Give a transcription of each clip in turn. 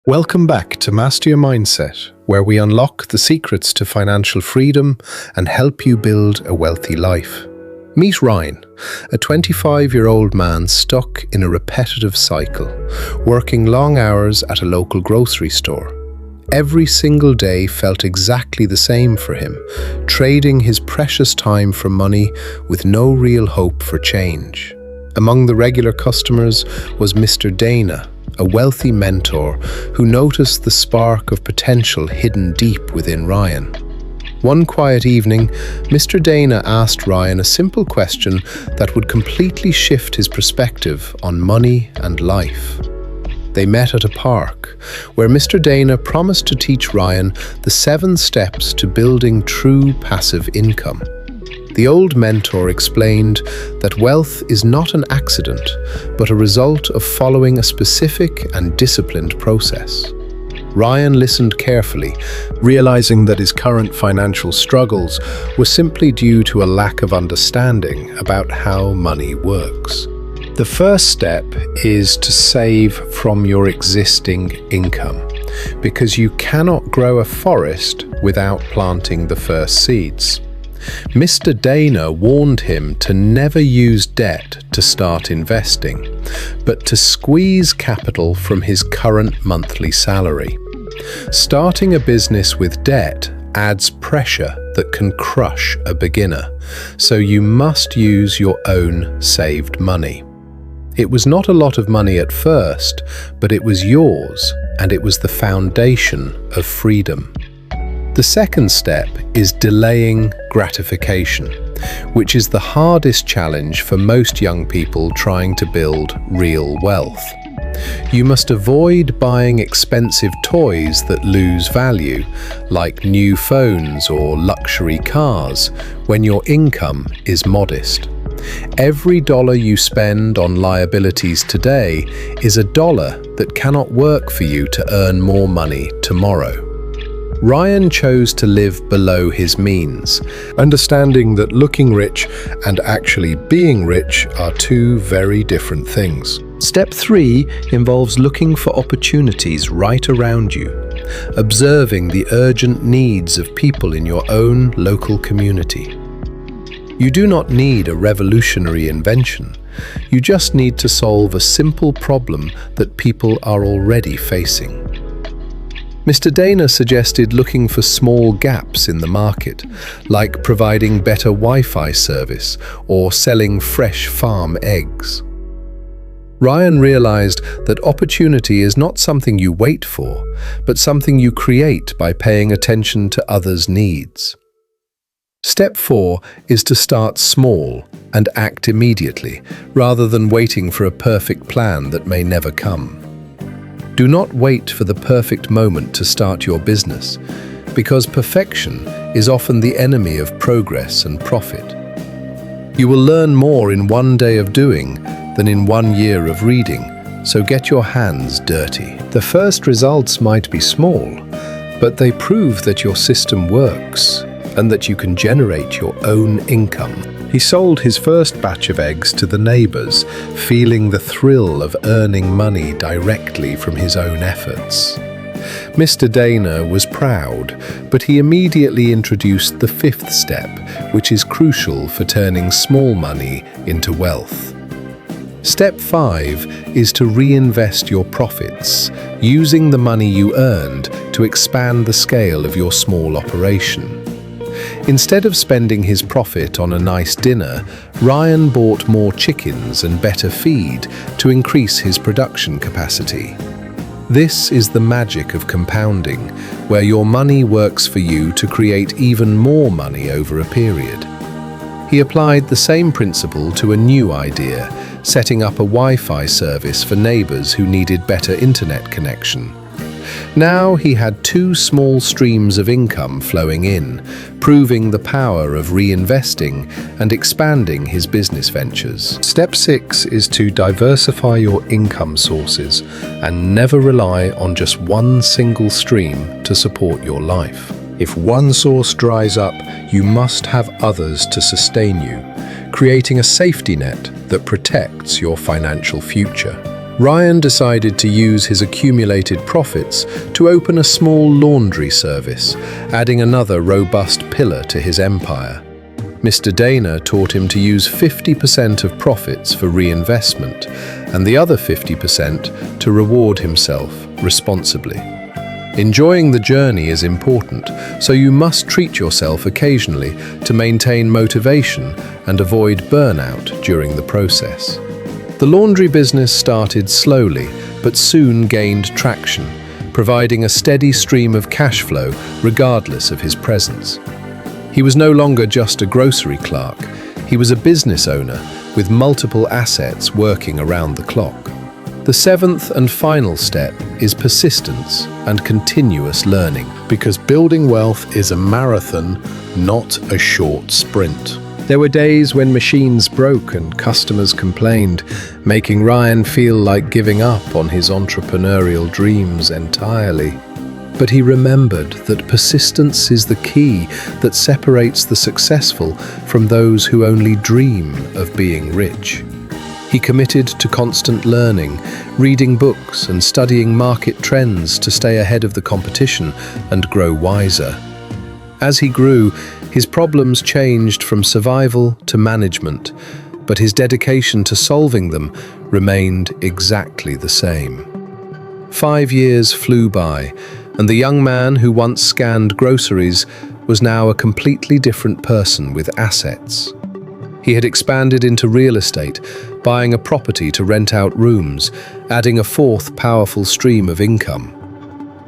Welcome back to Master Your Mindset, where we unlock the secrets to financial freedom and help you build a wealthy life. Meet Ryan, a 25-year-old man stuck in a repetitive cycle, working long hours at a local grocery store. Every single day felt exactly the same for him, trading his precious time for money with no real hope for change. Among the regular customers was Mr. Dana, a wealthy mentor who noticed the spark of potential hidden deep within Ryan. One quiet evening, Mr. Dana asked Ryan a simple question that would completely shift his perspective on money and life. They met at a park, where Mr. Dana promised to teach Ryan the 7 steps to building true passive income. The old mentor explained that wealth is not an accident, but a result of following a specific and disciplined process. Ryan listened carefully, realizing that his current financial struggles were simply due to a lack of understanding about how money works. The first step is to save from your existing income, because you cannot grow a forest without planting the first seeds. Mr. Dana warned him to never use debt to start investing, but to squeeze capital from his current monthly salary. Starting a business with debt adds pressure that can crush a beginner, so you must use your own saved money. It was not a lot of money at first, but it was yours, and it was the foundation of freedom. The second step is delaying gratification, which is the hardest challenge for most young people trying to build real wealth. You must avoid buying expensive toys that lose value, like new phones or luxury cars, when your income is modest. Every dollar you spend on liabilities today is a dollar that cannot work for you to earn more money tomorrow. Ryan chose to live below his means, understanding that looking rich and actually being rich are two very different things. Step 3 involves looking for opportunities right around you, observing the urgent needs of people in your own local community. You do not need a revolutionary invention. You just need to solve a simple problem that people are already facing. Mr. Dana suggested looking for small gaps in the market, like providing better Wi-Fi service or selling fresh farm eggs. Ryan realized that opportunity is not something you wait for, but something you create by paying attention to others' needs. Step 4 is to start small and act immediately, rather than waiting for a perfect plan that may never come. Do not wait for the perfect moment to start your business, because perfection is often the enemy of progress and profit. You will learn more in one day of doing than in 1 year of reading, so get your hands dirty. The first results might be small, but they prove that your system works and that you can generate your own income. He sold his first batch of eggs to the neighbors, feeling the thrill of earning money directly from his own efforts. Mr. Dana was proud, but he immediately introduced the 5th step, which is crucial for turning small money into wealth. Step 5 is to reinvest your profits, using the money you earned to expand the scale of your small operation. Instead of spending his profit on a nice dinner, Ryan bought more chickens and better feed to increase his production capacity. This is the magic of compounding, where your money works for you to create even more money over a period. He applied the same principle to a new idea, setting up a Wi-Fi service for neighbors who needed better internet connection. Now he had 2 small streams of income flowing in, proving the power of reinvesting and expanding his business ventures. Step 6 is to diversify your income sources and never rely on just one single stream to support your life. If one source dries up, you must have others to sustain you, creating a safety net that protects your financial future. Ryan decided to use his accumulated profits to open a small laundry service, adding another robust pillar to his empire. Mr. Dana taught him to use 50% of profits for reinvestment and the other 50% to reward himself responsibly. Enjoying the journey is important, so you must treat yourself occasionally to maintain motivation and avoid burnout during the process. The laundry business started slowly, but soon gained traction, providing a steady stream of cash flow regardless of his presence. He was no longer just a grocery clerk, he was a business owner with multiple assets working around the clock. The seventh and final step is persistence and continuous learning, because building wealth is a marathon, not a short sprint. There were days when machines broke and customers complained, making Ryan feel like giving up on his entrepreneurial dreams entirely. But he remembered that persistence is the key that separates the successful from those who only dream of being rich. He committed to constant learning, reading books and studying market trends to stay ahead of the competition and grow wiser. As he grew, his problems changed from survival to management, but his dedication to solving them remained exactly the same. 5 years flew by, and the young man who once scanned groceries was now a completely different person with assets. He had expanded into real estate, buying a property to rent out rooms, adding a fourth powerful stream of income.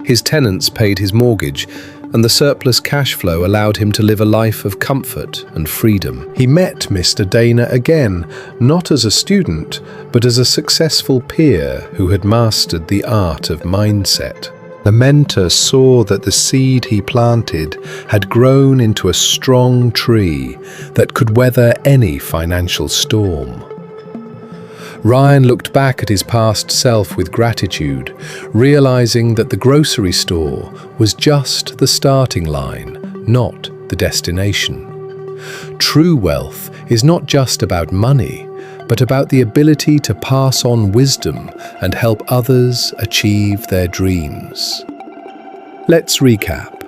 His tenants paid his mortgage, and the surplus cash flow allowed him to live a life of comfort and freedom. He met Mr. Dana again, not as a student, but as a successful peer who had mastered the art of mindset. The mentor saw that the seed he planted had grown into a strong tree that could weather any financial storm. Ryan looked back at his past self with gratitude, realizing that the grocery store was just the starting line, not the destination. True wealth is not just about money, but about the ability to pass on wisdom and help others achieve their dreams. Let's recap.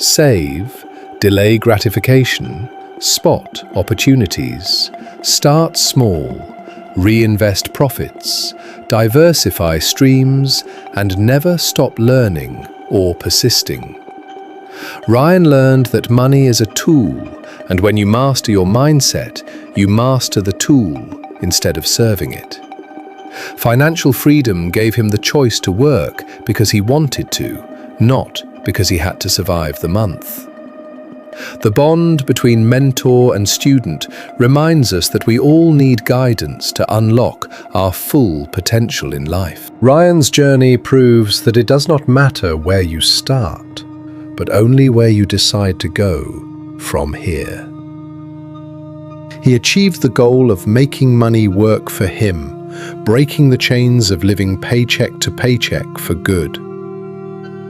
Save, delay gratification, spot opportunities, start small, reinvest profits, diversify streams, and never stop learning or persisting. Ryan learned that money is a tool, and when you master your mindset, you master the tool instead of serving it. Financial freedom gave him the choice to work because he wanted to, not because he had to survive the month. The bond between mentor and student reminds us that we all need guidance to unlock our full potential in life. Ryan's journey proves that it does not matter where you start, but only where you decide to go from here. He achieved the goal of making money work for him, breaking the chains of living paycheck to paycheck for good.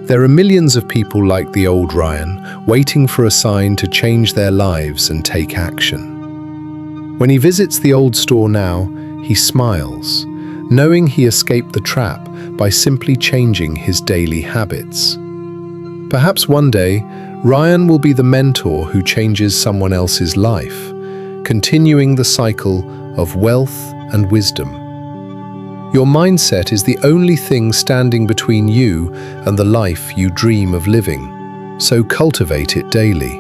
There are millions of people like the old Ryan, waiting for a sign to change their lives and take action. When he visits the old store now, he smiles, knowing he escaped the trap by simply changing his daily habits. Perhaps one day, Ryan will be the mentor who changes someone else's life, continuing the cycle of wealth and wisdom. Your mindset is the only thing standing between you and the life you dream of living, so cultivate it daily.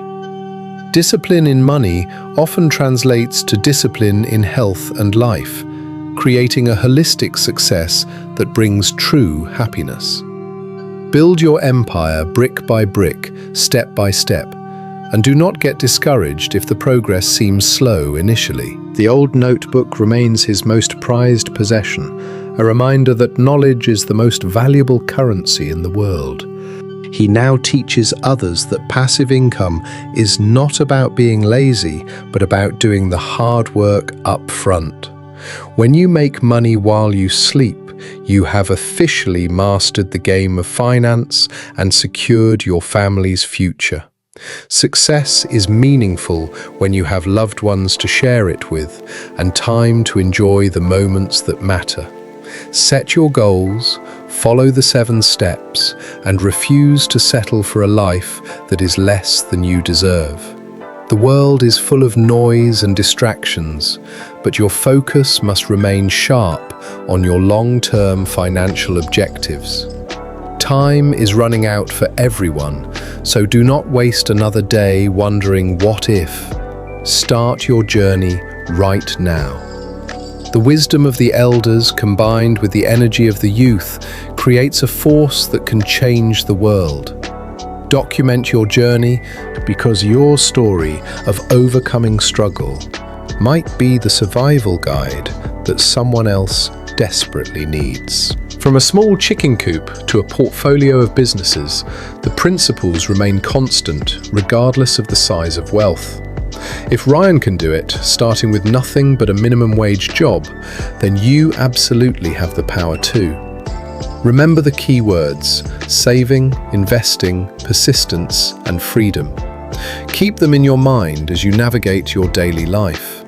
Discipline in money often translates to discipline in health and life, creating a holistic success that brings true happiness. Build your empire brick by brick, step by step, and do not get discouraged if the progress seems slow initially. The old notebook remains his most prized possession, a reminder that knowledge is the most valuable currency in the world. He now teaches others that passive income is not about being lazy, but about doing the hard work up front. When you make money while you sleep, you have officially mastered the game of finance and secured your family's future. Success is meaningful when you have loved ones to share it with and time to enjoy the moments that matter. Set your goals, follow the 7 steps, and refuse to settle for a life that is less than you deserve. The world is full of noise and distractions, but your focus must remain sharp on your long-term financial objectives. Time is running out for everyone, so do not waste another day wondering what if. Start your journey right now. The wisdom of the elders combined with the energy of the youth creates a force that can change the world. Document your journey because your story of overcoming struggle might be the survival guide that someone else desperately needs. From a small chicken coop to a portfolio of businesses, the principles remain constant regardless of the size of wealth. If Ryan can do it, starting with nothing but a minimum wage job, then you absolutely have the power too. Remember the key words: saving, investing, persistence, and freedom. Keep them in your mind as you navigate your daily life.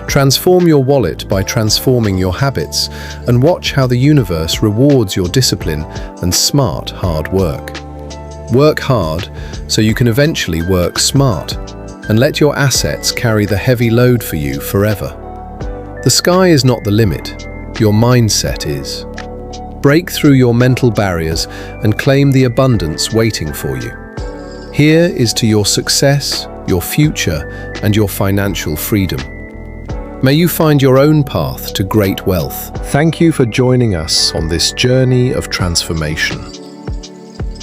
Transform your wallet by transforming your habits, and watch how the universe rewards your discipline and smart hard work. Work hard so you can eventually work smart, and let your assets carry the heavy load for you forever. The sky is not the limit, your mindset is. Break through your mental barriers and claim the abundance waiting for you. Here is to your success, your future, and your financial freedom. May you find your own path to great wealth. Thank you for joining us on this journey of transformation.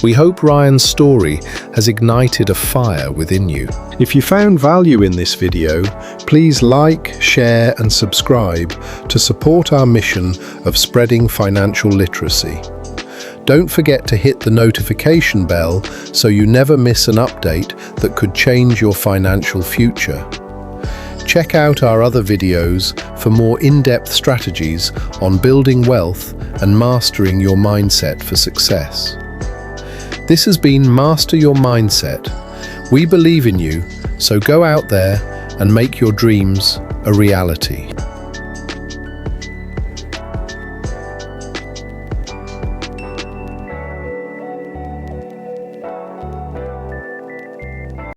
We hope Ryan's story has ignited a fire within you. If you found value in this video, please like, share, and subscribe to support our mission of spreading financial literacy. Don't forget to hit the notification bell so you never miss an update that could change your financial future. Check out our other videos for more in-depth strategies on building wealth and mastering your mindset for success. This has been Master Your Mindset. We believe in you, so go out there and make your dreams a reality.